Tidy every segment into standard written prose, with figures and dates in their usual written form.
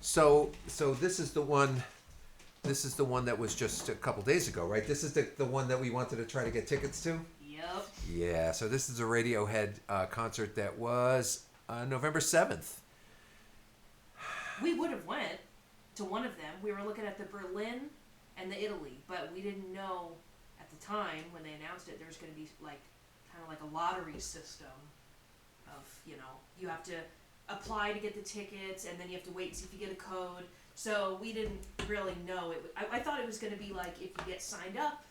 So this is the one. This is the one that was just a couple days ago, right? This is the one that we wanted to try to get tickets to. Yep. Yeah. So this is a Radiohead concert that was November 7th. We would have went to one of them. We were looking at the Berlin and the Italy, but we didn't know at the time when they announced it there was going to be like kind of like a lottery system of, you have to apply to get the tickets and then you have to wait and see if you get a code. So we didn't really know it. I thought it was going to be like if you get signed up,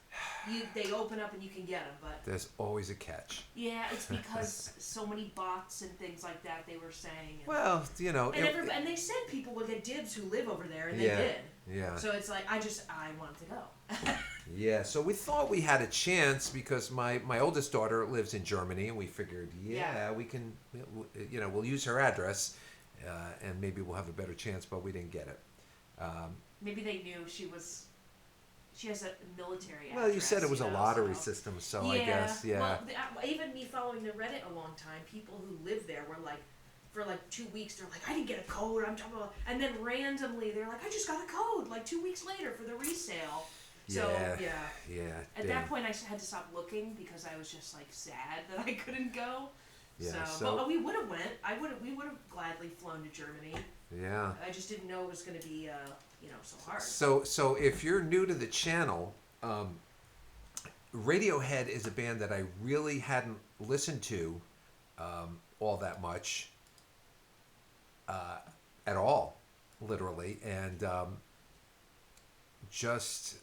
they open up and you can get them. But There's always a catch. yeah, it's because so many bots and things like that they were saying. And, Well, and they said people would get dibs who live over there, and they Yeah. did. Yeah. So it's like I wanted to go. Yeah, so we thought we had a chance because my oldest daughter lives in Germany, and we figured, we can, we'll use her address, and maybe we'll have a better chance, but we didn't get it. Maybe they knew she has a military address. Well, you said it was a lottery so. system, so I guess, yeah. Well, even me following the Reddit a long time, people who live there were like, for like 2 weeks, they're like, I didn't get a code, I'm talking about, and then randomly they're like, I just got a code, like 2 weeks later for the resale. So, yeah. At that point, I had to stop looking because I was just like sad that I couldn't go. Yeah, But we would have went. We would have gladly flown to Germany. Yeah. I just didn't know it was going to be, so hard. So if you're new to the channel, Radiohead is a band that I really hadn't listened to all that much at all, literally, and just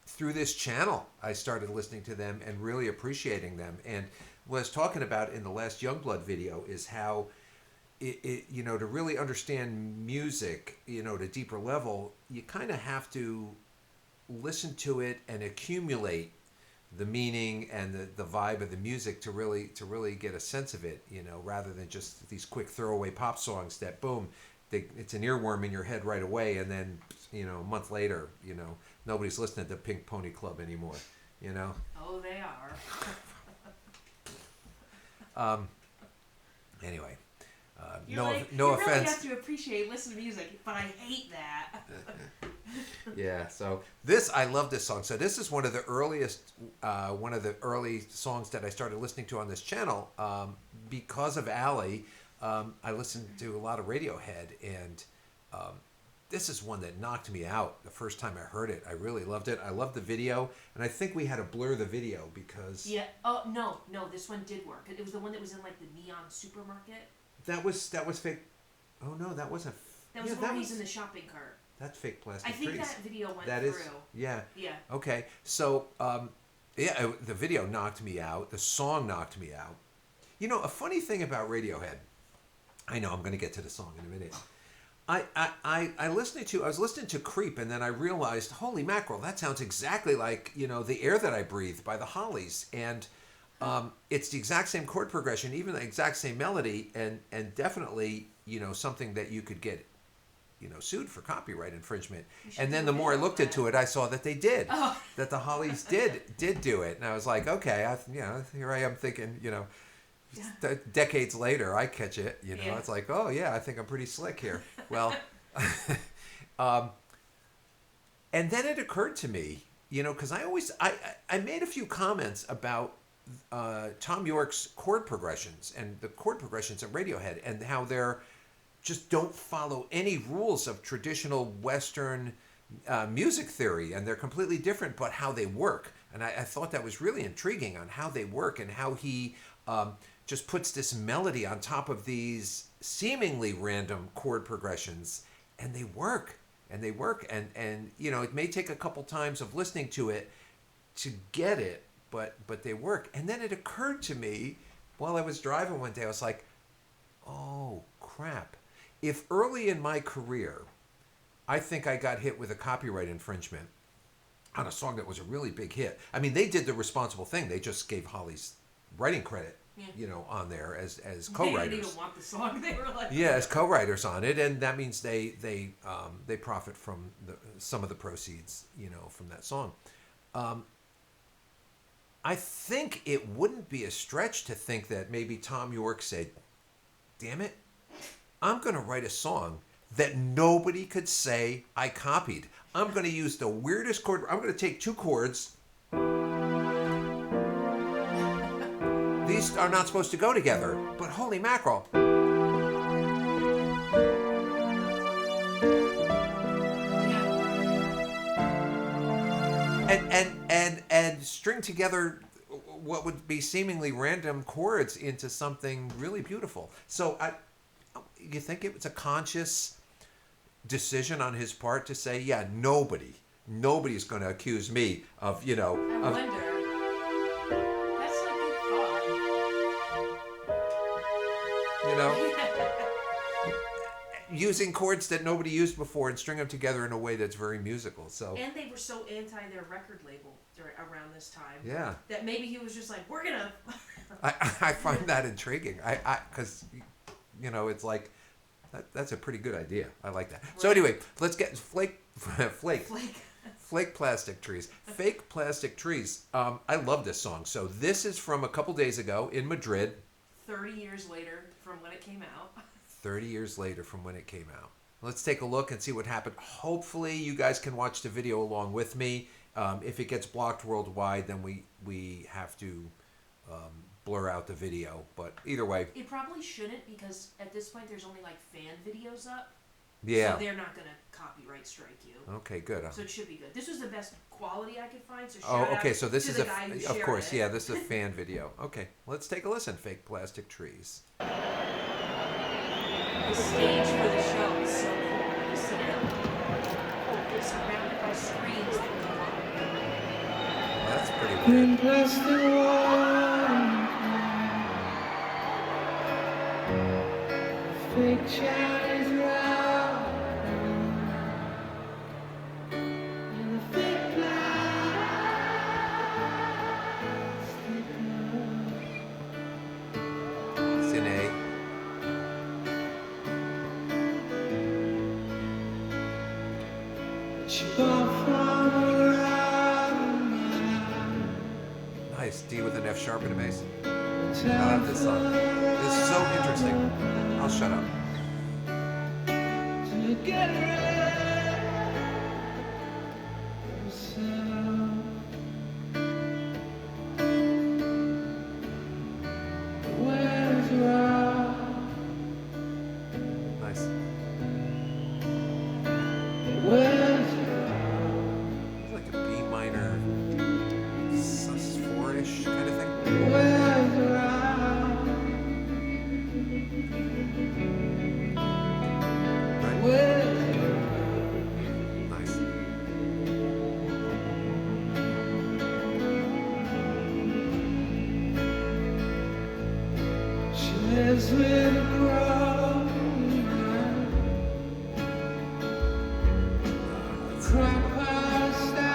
through this channel, I started listening to them and really appreciating them. And what I was talking about in the last Youngblood video is how to really understand music, at a deeper level, you kind of have to listen to it and accumulate the meaning and the vibe of the music to really get a sense of it, rather than just these quick throwaway pop songs that boom, it's an earworm in your head right away, and then a month later, nobody's listening to Pink Pony Club anymore, Oh, they are. Anyway. You offense. really have to appreciate listening to music, but I hate that. Yeah, so I love this song. So this is one of the early songs that I started listening to on this channel. Because of Allie, I listened to a lot of Radiohead, and this is one that knocked me out the first time I heard it. I really loved it. I loved the video, and I think we had to blur the video because... Yeah. Oh, no, this one did work. It was the one that was in like the neon supermarket. That was fake. Oh no, that wasn't. That was the one where he's in the shopping cart. That's fake plastic I think trees. that video went That through. is, yeah. Yeah. Okay, so the video knocked me out. The song knocked me out. A funny thing about Radiohead. I know I'm going to get to the song in a minute. I was listening to Creep, and then I realized, holy mackerel, that sounds exactly like The Air That I Breathe by the Hollies, and it's the exact same chord progression, even the exact same melody, and definitely something that you could get sued for copyright infringement. And then the more I looked into it, I saw that they did, that the Hollies did do it, and I was like, okay, here I am thinking, decades later, I catch it, Yeah. It's like, oh yeah, I think I'm pretty slick here. Well, and then it occurred to me, because I made a few comments about Tom York's chord progressions and the chord progressions of Radiohead and how they're just don't follow any rules of traditional Western music theory, and they're completely different, but how they work. And I thought that was really intriguing on how they work and how he just puts this melody on top of these seemingly random chord progressions, and they work. And it may take a couple times of listening to it to get it, but they work. And then it occurred to me while I was driving one day, I was like, oh crap. If early in my career, I think I got hit with a copyright infringement on a song that was a really big hit. I mean, they did the responsible thing. They just gave Holly's writing credit, on there as co-writers. They didn't even want the song. They were like, yeah, as co-writers on it, and that means they profit from some of the proceeds, from that song. I think it wouldn't be a stretch to think that maybe Tom York said, "Damn it, I'm going to write a song that nobody could say I copied. I'm going to use the weirdest chord. I'm going to take two chords. These are not supposed to go together, but holy mackerel. And string together what would be seemingly random chords into something really beautiful. So you think it was a conscious decision on his part to say, yeah, nobody's going to accuse me of, I of, wonder. That's a you know, good thought. using chords that nobody used before and string them together in a way that's very musical. So And they were so anti their record label around this time. yeah, That maybe he was just like, we're gonna. I find that intriguing. Because it's like that's a pretty good idea. I like that. So Right. anyway, let's get flake Flake. flake plastic trees, fake plastic trees. I love this song. So this is from a couple days ago in Madrid. 30 years later from when it came out. 30 years later from when it came out. Let's take a look and see what happened. Hopefully, you guys can watch the video along with me. If it gets blocked worldwide, then we have to blur out the video. But either way, It probably shouldn't because at this point there's only like fan videos up. yeah. So they're not gonna copyright strike you. Okay, good. So it should be good. This was the best quality I could find. So Oh, shout okay. out So this to is the guy who of shared course, it. yeah. This is a fan video. Okay, let's take a listen. Fake plastic trees. The stage for the show is so cool. You sit down, you're surrounded by screens that go on. That's pretty weird. In plastic wine, fake Chinese wrap, and a fake plastic It's in A. that you bought from around Nice. D with an F sharp and a bass. the I love this song. This is so interesting. I'll shut up. to get rid of yourself. Where's your Nice. where's It's like a B minor sus4-ish kind of thing. your where's your Right? where's your Nice. she lives with a broken That's crack pasta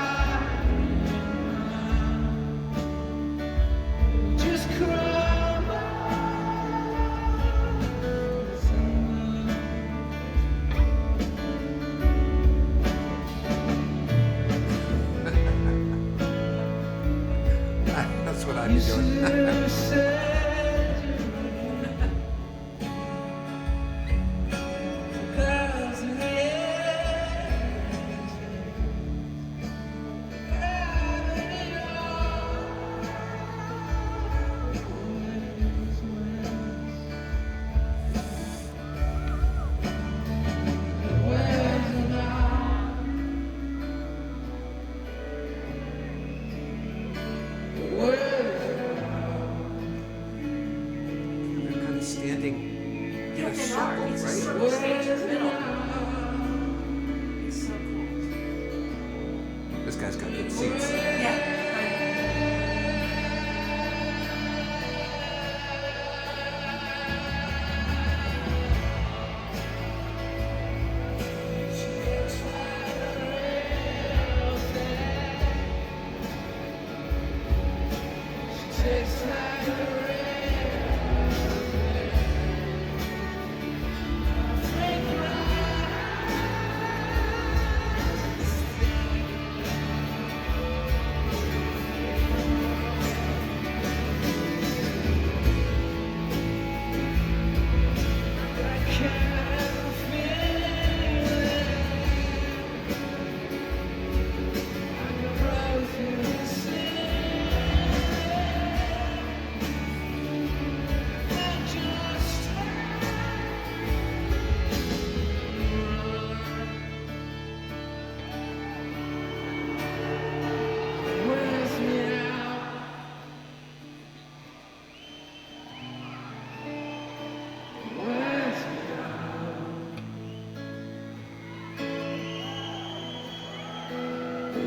just crumble. That's what I'd You be doing. should have said you cause in the end gravity always wins. Where's it now? Where's it now?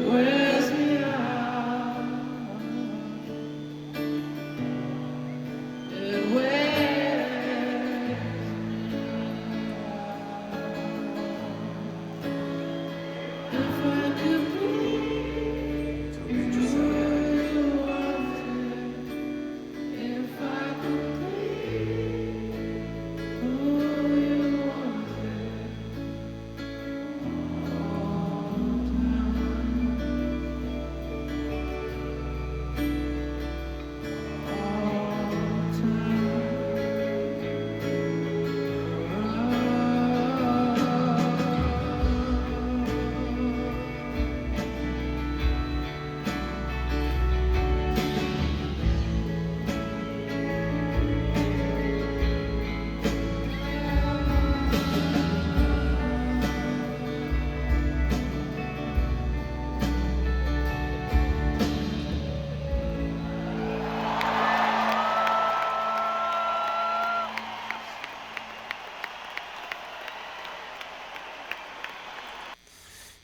wears me out. It wears if I could be So major seven. who you wanted, if I could be who you wanted all the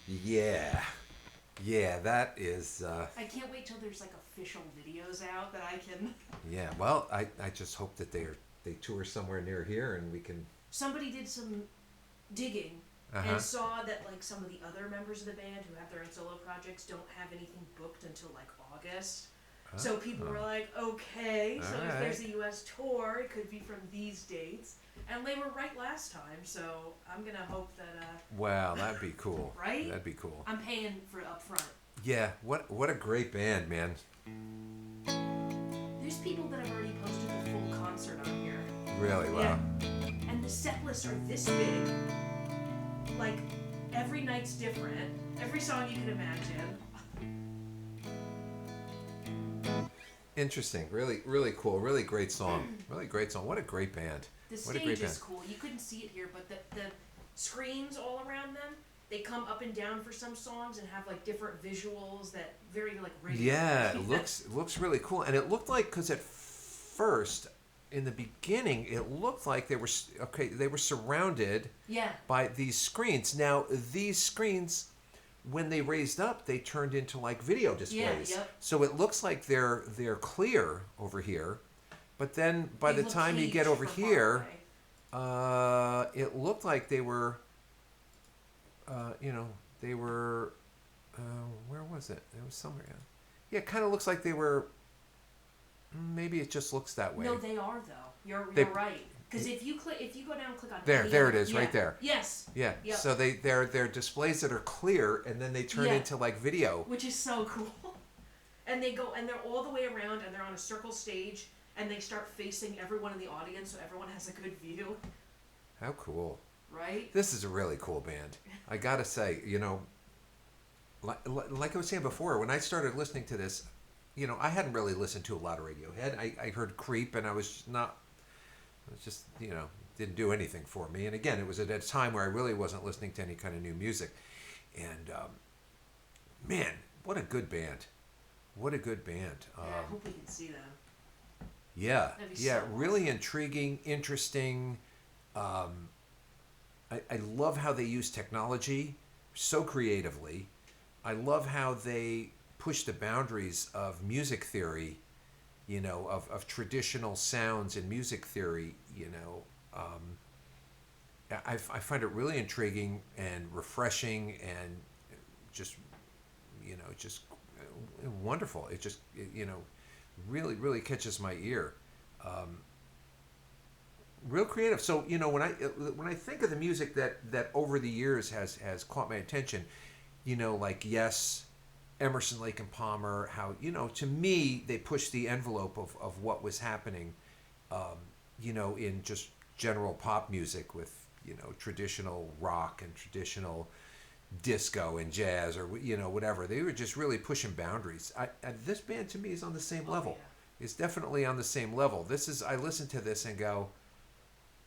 Yeah. Yeah, that is, I can't wait till there's like official videos out that I can. yeah. Well, I just hope that they tour somewhere near here and we can, Somebody did some digging uh-huh. and saw that like some of the other members of the band who have their own solo projects don't have anything booked until like August. So people were like, okay, so if there's a U.S. tour, it could be from these dates. And they were right last time, so I'm going to hope that, Wow, that'd be cool. Right? That'd be cool. I'm paying for it up front. Yeah, what a great band, man. There's people that have already posted the full concert on here. Really, wow. Yeah. And the set lists are this big. Like, every night's different. Every song you can imagine. Interesting. Really, really cool. Really great song. Really great song. What a great band. The What a great stage is band. cool. You couldn't see it here, but the screens all around them, they come up and down for some songs and have like different visuals that very like radio. Yeah, it looks really cool. And it looked like, because at first, in the beginning, it looked like they were surrounded Yeah. by these screens. Now, these screens, when they raised up, they turned into like video displays. yep. So it looks like they're clear over here, but then by They the look time you caged get over from far here, away. it looked like they were, they were, where was it? It was somewhere. Yeah, it kind of looks like they were. Maybe it just looks that way. No, they are though. You're They- right. Because if you go down and click on There any it is, yeah. right there. Yes. Yeah. Yep. So they're displays that are clear, and then they turn Yeah. into like video. Which is so cool. And they go and they're all the way around and they're on a circle stage and they start facing everyone in the audience so everyone has a good view, How cool! right? This is a really cool band. I gotta say, like I was saying before, when I started listening to this, I hadn't really listened to a lot of Radiohead. I heard Creep, and I was just, didn't do anything for me. And again, it was at a time where I really wasn't listening to any kind of new music. And man, what a good band! What a good band. Yeah, I hope we can see them. Yeah, That'd be yeah, so really intriguing, interesting. I love how they use technology so creatively. I love how they push the boundaries of music theory, of traditional sounds in music theory. I find it really intriguing and refreshing and just, just wonderful. It just, really, really catches my ear. Real creative. So when I think of the music that over the years has caught my attention, like Yes, Emerson, Lake and Palmer, how to me they pushed the envelope of what was happening, in just general pop music with traditional rock and traditional disco and jazz or whatever. They were just really pushing boundaries. This band to me is on the same level. Yeah. It's definitely on the same level. I listen to this and go,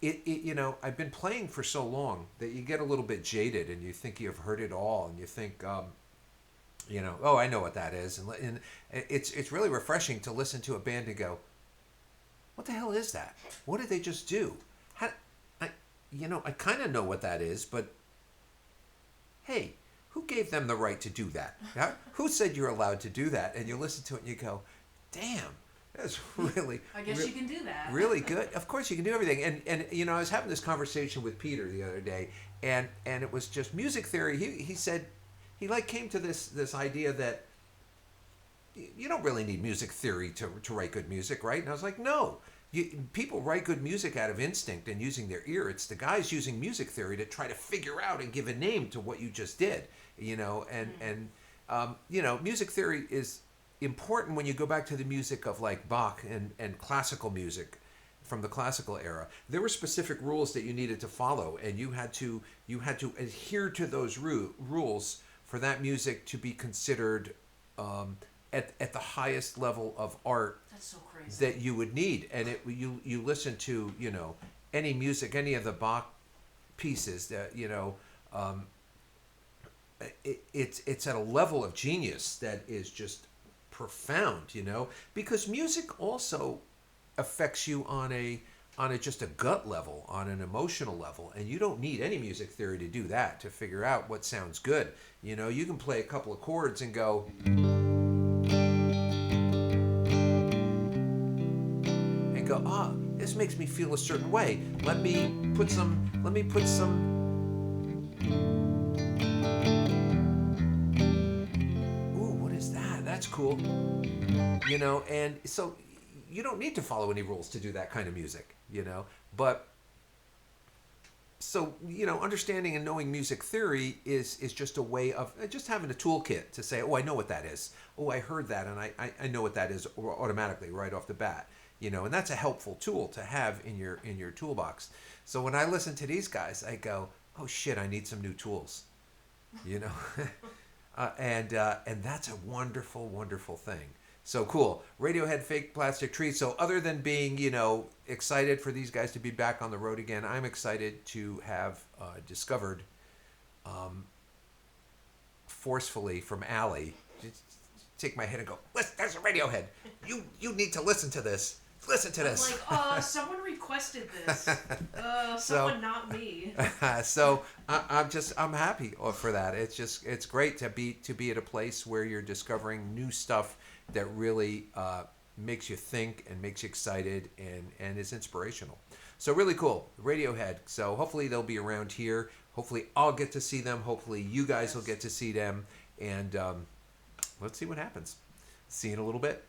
I've been playing for so long that you get a little bit jaded and you think you've heard it all and you think, oh, I know what that is. And it's really refreshing to listen to a band and go, what the hell is that? What did they just do? I kind of know what that is, but hey, who gave them the right to do that? Who said you're allowed to do that? And you listen to it and you go, damn, that's really, I guess you can do that. really good. Of course, you can do everything. And you know, I was having this conversation with Peter the other day, and it was just music theory. He said he like came to this idea that you don't really need music theory to write good music, right? And I was like, no. People write good music out of instinct and using their ear. It's the guys using music theory to try to figure out and give a name to what you just did, you know. And you know, music theory is important when you go back to the music of like Bach and classical music from the classical era. There were specific rules that you needed to follow, and you had to adhere to those rules for that music to be considered at the highest level of art. That's so crazy. That you would need. And you listen to, you know, any music, any of the Bach pieces that, you know, it's at a level of genius that is just profound, you know, because music also affects you on a just a gut level, on an emotional level, and you don't need any music theory to do that, to figure out what sounds good. You know, you can play a couple of chords and go, this makes me feel a certain way. Let me put some ooh, what is that? That's cool. You know, and so you don't need to follow any rules to do that kind of music, you know. But so, you know, understanding and knowing music theory is just a way of just having a toolkit to say, oh, I know what that is. Oh, I heard that, and I know what that is automatically right off the bat. You know, and that's a helpful tool to have in your toolbox. So when I listen to these guys, I go, oh shit, I need some new tools. You know, and that's a wonderful, wonderful thing. So cool. Radiohead, Fake Plastic Trees. So other than being, you know, excited for these guys to be back on the road again, I'm excited to have discovered forcefully from Allie, just take my head and go, listen, there's a Radiohead. You need to listen to this. Listen to this. I'm like, someone requested this. Someone, not me. So I'm happy for that. It's great to be at a place where you're discovering new stuff that really makes you think and makes you excited and is inspirational. So really cool. Radiohead. So hopefully they'll be around here. Hopefully I'll get to see them. Hopefully you guys will get to see them. And let's see what happens. See you in a little bit.